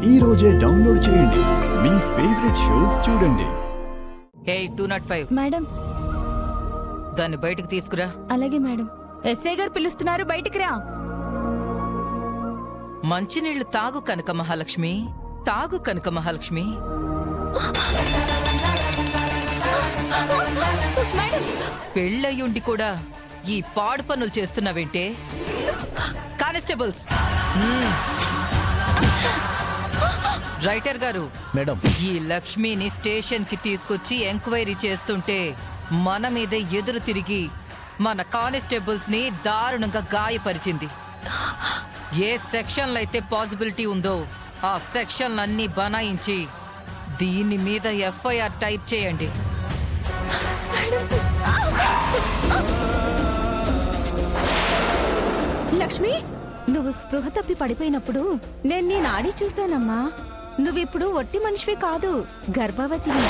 ఈ రోజే డౌన్లోడ్ చేయండి. మీ ఫేవరెట్ షోస్ చూడండి. హే 205 మేడం. దాన్ని బయటికి తీసుకురా. అలాగే మేడం. ఎస్ఐ గారు పిలుస్తున్నారు, బయటికి రా. మంచినీళ్లు తాగు కనక మహాలక్ష్మి, తాగు కనక మహాలక్ష్మి. పెళ్ళయ్యుండి కూడా ఈ పాడు పనులు చేస్తున్నావేంటే? కానిస్టేబుల్స్, రైటర్ గారు, మేడం, ఈ లక్ష్మిని స్టేషన్ కి తీసుకొచ్చి ఎంక్వైరీ చేస్తుంటే మన మీద ఎదురు తిరిగి మన కానిస్టేబుల్స్ ని దారుణంగా గాయపరిచింది. ఏ సెక్షన్లు అయితే పాసిబిలిటీ ఉందో ఆ సెక్షన్లన్నీ బనాయించి దీని మీద ఎఫ్ఐఆర్ టైప్ చేయండి. లక్ష్మి, నువ్వు స్పృహ తప్పి పడిపోయినప్పుడు నేను నీ నాడి చూశానమ్మా. నువ్విప్పుడు ఒట్టి మనిషివి కాదు, గర్భవతివి.